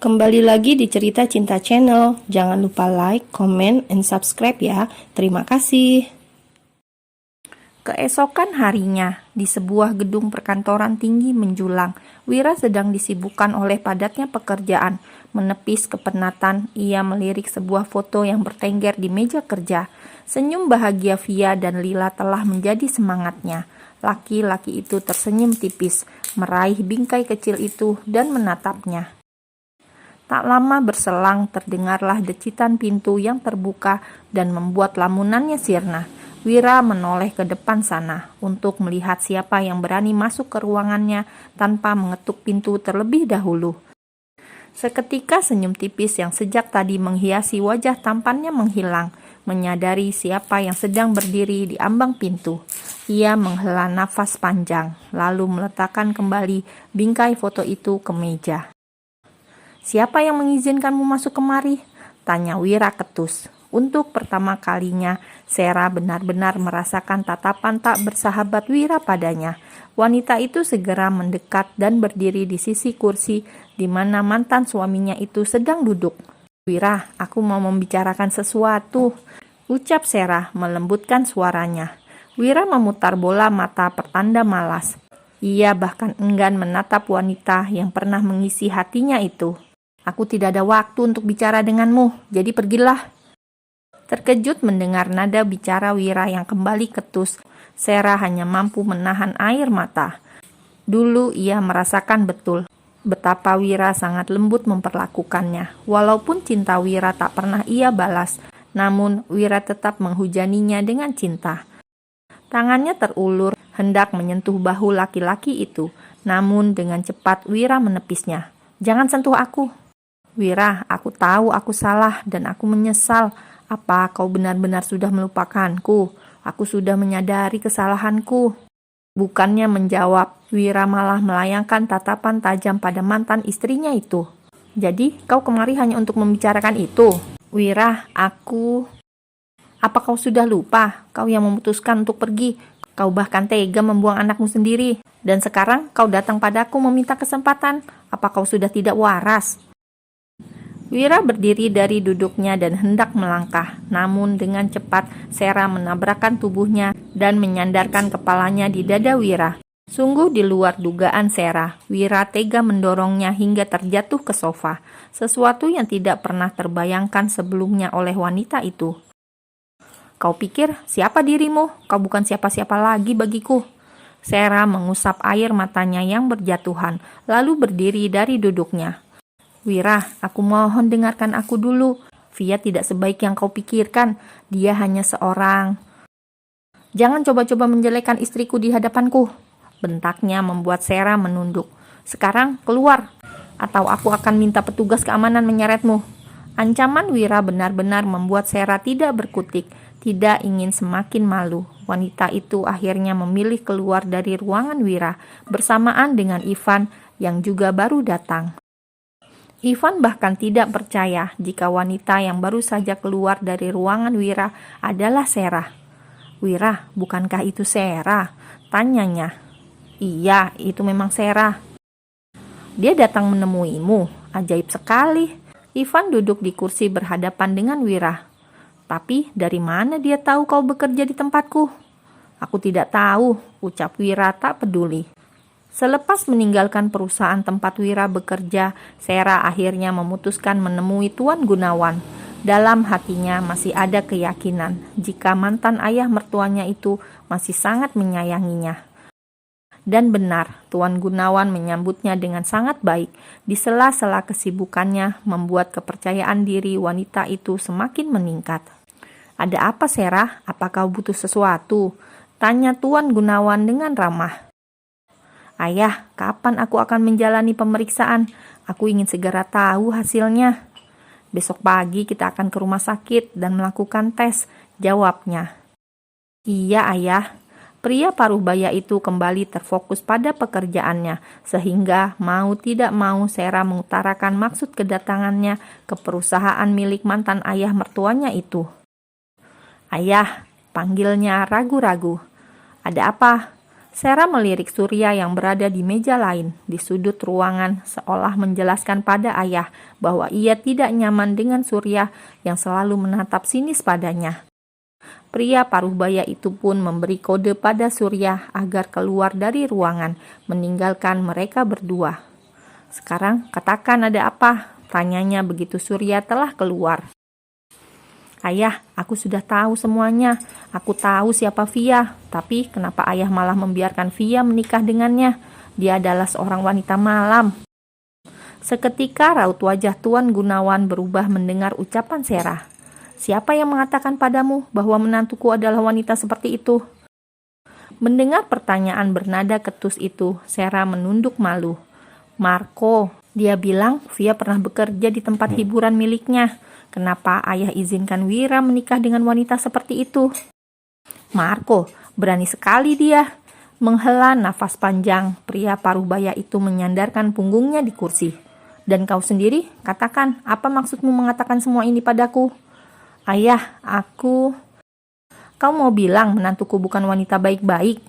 Kembali lagi di Cerita Cinta Channel. Jangan lupa like, comment, and subscribe ya. Terima kasih. Keesokan harinya, di sebuah gedung perkantoran tinggi menjulang, Wira sedang disibukkan oleh padatnya pekerjaan. Menepis kepenatan, ia melirik sebuah foto yang bertengger di meja kerja. Senyum bahagia Via dan Lila telah menjadi semangatnya. Laki-laki itu tersenyum tipis, meraih bingkai kecil itu dan menatapnya. Tak lama berselang, terdengarlah decitan pintu yang terbuka dan membuat lamunannya sirna. Wira menoleh ke depan sana untuk melihat siapa yang berani masuk ke ruangannya tanpa mengetuk pintu terlebih dahulu. Seketika senyum tipis yang sejak tadi menghiasi wajah tampannya menghilang, menyadari siapa yang sedang berdiri di ambang pintu. Ia menghela nafas panjang, lalu meletakkan kembali bingkai foto itu ke meja. "Siapa yang mengizinkanmu masuk kemari?" tanya Wira ketus. Untuk pertama kalinya, Sera benar-benar merasakan tatapan tak bersahabat Wira padanya. Wanita itu segera mendekat dan berdiri di sisi kursi di mana mantan suaminya itu sedang duduk. "Wira, aku mau membicarakan sesuatu," ucap Sera melembutkan suaranya. Wira memutar bola mata pertanda malas. Ia bahkan enggan menatap wanita yang pernah mengisi hatinya itu. "Aku tidak ada waktu untuk bicara denganmu, jadi pergilah." Terkejut mendengar nada bicara Wira yang kembali ketus, Sera hanya mampu menahan air mata. Dulu ia merasakan betul betapa Wira sangat lembut memperlakukannya. Walaupun cinta Wira tak pernah ia balas, namun Wira tetap menghujaninya dengan cinta. Tangannya terulur, hendak menyentuh bahu laki-laki itu, namun dengan cepat Wira menepisnya. "Jangan sentuh aku." "Wira, aku tahu aku salah dan aku menyesal. Apa kau benar-benar sudah melupakanku? Aku sudah menyadari kesalahanku." Bukannya menjawab, Wira malah melayangkan tatapan tajam pada mantan istrinya itu. "Jadi kau kemari hanya untuk membicarakan itu?" "Wira, Apa kau sudah lupa? Kau yang memutuskan untuk pergi. Kau bahkan tega membuang anakmu sendiri. Dan sekarang kau datang padaku meminta kesempatan. Apa kau sudah tidak waras?" Wira berdiri dari duduknya dan hendak melangkah. Namun dengan cepat Sera menabrakkan tubuhnya dan menyandarkan kepalanya di dada Wira. Sungguh di luar dugaan Sera. Wira tega mendorongnya hingga terjatuh ke sofa. Sesuatu yang tidak pernah terbayangkan sebelumnya oleh wanita itu. "Kau pikir siapa dirimu? Kau bukan siapa-siapa lagi bagiku." Sera mengusap air matanya yang berjatuhan, lalu berdiri dari duduknya. "Wira, aku mohon dengarkan aku dulu. Via tidak sebaik yang kau pikirkan. Dia hanya seorang..." "Jangan coba-coba menjelekkan istriku di hadapanku," bentaknya membuat Sera menunduk. "Sekarang keluar, atau aku akan minta petugas keamanan menyeretmu." Ancaman Wira benar-benar membuat Sera tidak berkutik. Tidak ingin semakin malu, wanita itu akhirnya memilih keluar dari ruangan Wira bersamaan dengan Ivan yang juga baru datang. Ivan bahkan tidak percaya jika wanita yang baru saja keluar dari ruangan Wira adalah Sera. "Wira, bukankah itu Sera?" tanyanya. "Iya, itu memang Sera." "Dia datang menemuimu, ajaib sekali." Ivan duduk di kursi berhadapan dengan Wira. "Tapi dari mana dia tahu kau bekerja di tempatku?" "Aku tidak tahu," ucap Wira tak peduli. Selepas meninggalkan perusahaan tempat Wira bekerja, Sera akhirnya memutuskan menemui Tuan Gunawan. Dalam hatinya masih ada keyakinan jika mantan ayah mertuanya itu masih sangat menyayanginya. Dan benar, Tuan Gunawan menyambutnya dengan sangat baik. Di sela-sela kesibukannya membuat kepercayaan diri wanita itu semakin meningkat. "Ada apa, Sera? Apa kau butuh sesuatu?" tanya Tuan Gunawan dengan ramah. "Ayah, kapan aku akan menjalani pemeriksaan? Aku ingin segera tahu hasilnya." "Besok pagi kita akan ke rumah sakit dan melakukan tes," jawabnya. "Iya, Ayah." Pria paruh-baya itu kembali terfokus pada pekerjaannya, sehingga mau tidak mau Sera mengutarakan maksud kedatangannya ke perusahaan milik mantan ayah mertuanya itu. "Ayah," panggilnya ragu-ragu. "Ada apa?" Sarah melirik Surya yang berada di meja lain di sudut ruangan, seolah menjelaskan pada ayah bahwa ia tidak nyaman dengan Surya yang selalu menatap sinis padanya. Pria paruh baya itu pun memberi kode pada Surya agar keluar dari ruangan, meninggalkan mereka berdua. "Sekarang katakan ada apa?" tanyanya begitu Surya telah keluar. "Ayah, aku sudah tahu semuanya. Aku tahu siapa Via, tapi kenapa ayah malah membiarkan Via menikah dengannya? Dia adalah seorang wanita malam." Seketika raut wajah Tuan Gunawan berubah mendengar ucapan Sarah. "Siapa yang mengatakan padamu bahwa menantuku adalah wanita seperti itu?" Mendengar pertanyaan bernada ketus itu, Sarah menunduk malu. "Marco, dia bilang Via pernah bekerja di tempat hiburan miliknya. Kenapa ayah izinkan Wira menikah dengan wanita seperti itu?" "Marco, berani sekali dia." Menghela nafas panjang, pria paruh baya itu menyandarkan punggungnya di kursi. "Dan kau sendiri, katakan, apa maksudmu mengatakan semua ini padaku?" "Ayah, aku..." "Kau mau bilang menantuku bukan wanita baik-baik?"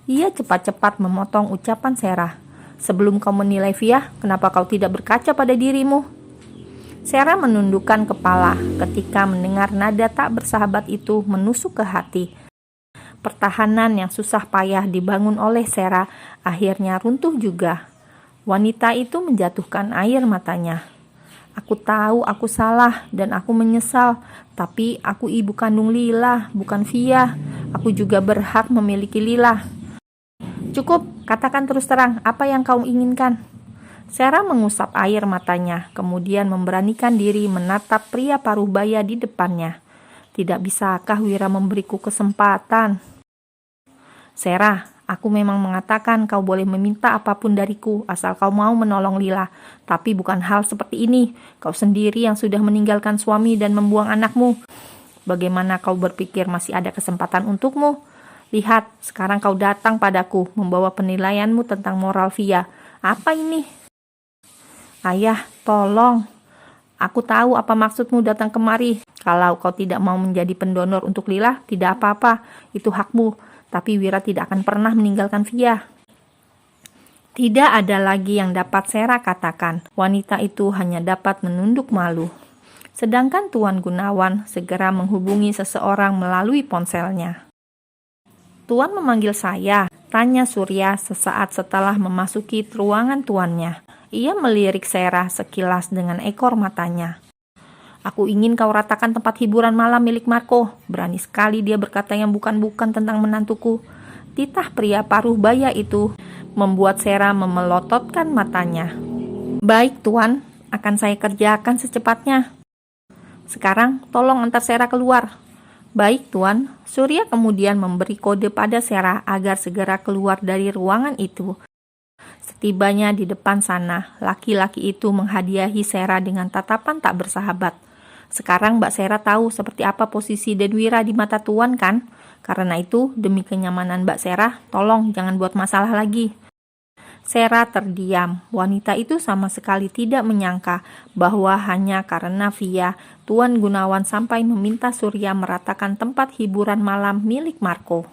Ia cepat-cepat memotong ucapan Sarah. "Sebelum kau menilai Via, kenapa kau tidak berkaca pada dirimu?" Sarah menundukkan kepala ketika mendengar nada tak bersahabat itu menusuk ke hati. Pertahanan yang susah payah dibangun oleh Sarah akhirnya runtuh juga. Wanita itu menjatuhkan air matanya. "Aku tahu aku salah dan aku menyesal, tapi aku ibu kandung Lila, bukan Via. Aku juga berhak memiliki Lila." "Cukup, katakan terus terang apa yang kau inginkan." Sarah mengusap air matanya, kemudian memberanikan diri menatap pria paruh baya di depannya. "Tidak bisakah Wira memberiku kesempatan?" "Sarah, aku memang mengatakan kau boleh meminta apapun dariku, asal kau mau menolong Lila. Tapi bukan hal seperti ini. Kau sendiri yang sudah meninggalkan suami dan membuang anakmu. Bagaimana kau berpikir masih ada kesempatan untukmu? Lihat, sekarang kau datang padaku, membawa penilaianmu tentang moral Via. Apa ini?" "Ayah, tolong. Aku tahu apa maksudmu datang kemari. Kalau kau tidak mau menjadi pendonor untuk Lila, tidak apa-apa. Itu hakmu. Tapi Wira tidak akan pernah meninggalkan Via." Tidak ada lagi yang dapat Sarah katakan. Wanita itu hanya dapat menunduk malu. Sedangkan Tuan Gunawan segera menghubungi seseorang melalui ponselnya. "Tuan memanggil saya?" tanya Surya sesaat setelah memasuki ruangan tuannya. Ia melirik Sarah sekilas dengan ekor matanya. "Aku ingin kau ratakan tempat hiburan malam milik Marco. Berani sekali dia berkata yang bukan-bukan tentang menantuku." Titah pria paruh baya itu membuat Sarah memelototkan matanya. "Baik Tuan, akan saya kerjakan secepatnya. Sekarang tolong antar Sarah keluar." "Baik Tuan." Surya kemudian memberi kode pada Sarah agar segera keluar dari ruangan itu. Setibanya di depan sana, laki-laki itu menghadiahi Sarah dengan tatapan tak bersahabat. "Sekarang Mbak Sarah tahu seperti apa posisi Denwira di mata Tuan kan? Karena itu, demi kenyamanan Mbak Sarah, tolong jangan buat masalah lagi." Sarah terdiam. Wanita itu sama sekali tidak menyangka bahwa hanya karena Via, Tuan Gunawan sampai meminta Surya meratakan tempat hiburan malam milik Marco.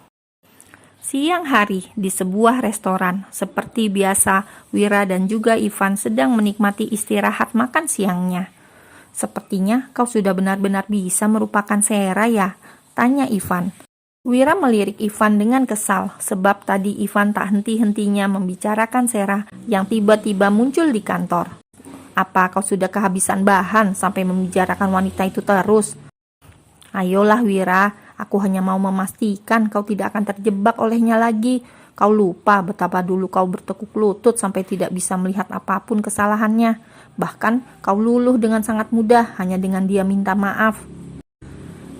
Siang hari di sebuah restoran, seperti biasa, Wira dan juga Ivan sedang menikmati istirahat makan siangnya. "Sepertinya kau sudah benar-benar bisa merupakan Sarah ya?" tanya Ivan. Wira melirik Ivan dengan kesal, sebab tadi Ivan tak henti-hentinya membicarakan Sarah yang tiba-tiba muncul di kantor. "Apa kau sudah kehabisan bahan sampai membicarakan wanita itu terus?" "Ayolah Wira, aku hanya mau memastikan kau tidak akan terjebak olehnya lagi. Kau lupa betapa dulu kau bertekuk lutut sampai tidak bisa melihat apapun kesalahannya. Bahkan kau luluh dengan sangat mudah hanya dengan dia minta maaf."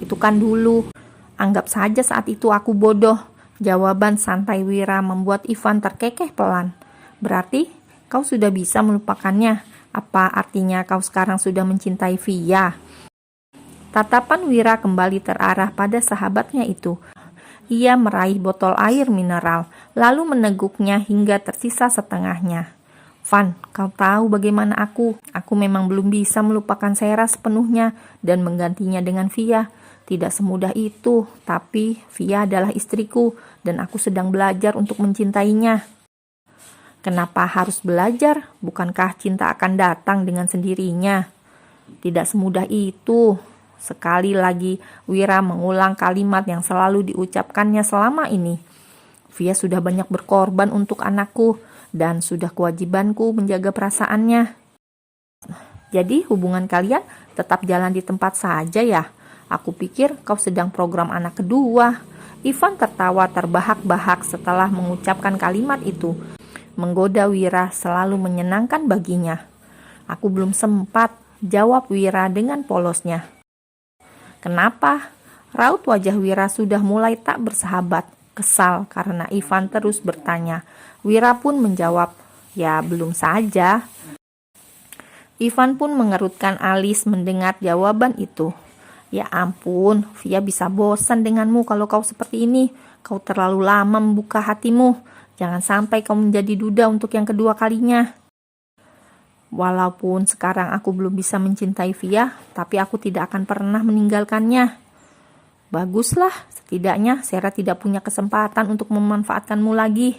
"Itu kan dulu. Anggap saja saat itu aku bodoh." Jawaban santai Wira membuat Ivan terkekeh pelan. "Berarti kau sudah bisa melupakannya. Apa artinya kau sekarang sudah mencintai Via?" Tatapan Wira kembali terarah pada sahabatnya itu. Ia meraih botol air mineral, lalu meneguknya hingga tersisa setengahnya. "Van, kau tahu bagaimana aku? Aku memang belum bisa melupakan Sarah sepenuhnya dan menggantinya dengan Via. Tidak semudah itu, tapi Via adalah istriku dan aku sedang belajar untuk mencintainya. Kenapa harus belajar? Bukankah cinta akan datang dengan sendirinya? Tidak semudah itu. Sekali lagi Wira mengulang kalimat yang selalu diucapkannya selama ini. Via sudah banyak berkorban untuk anakku dan sudah kewajibanku menjaga perasaannya. Jadi hubungan kalian tetap jalan di tempat saja ya? Aku pikir kau sedang program anak kedua. Ivan tertawa terbahak-bahak setelah mengucapkan kalimat itu. Menggoda Wira selalu menyenangkan baginya. Aku belum sempat, jawab Wira dengan polosnya. Kenapa? Raut wajah Wira sudah mulai tak bersahabat. Kesal karena Ivan terus bertanya. Wira pun menjawab, ya belum saja. Ivan pun mengerutkan alis mendengar jawaban itu. Ya ampun, Via bisa bosan denganmu kalau kau seperti ini. Kau terlalu lama membuka hatimu. Jangan sampai kau menjadi duda untuk yang kedua kalinya. Walaupun sekarang aku belum bisa mencintai Via, tapi aku tidak akan pernah meninggalkannya. Baguslah, setidaknya Sera tidak punya kesempatan untuk memanfaatkanmu lagi.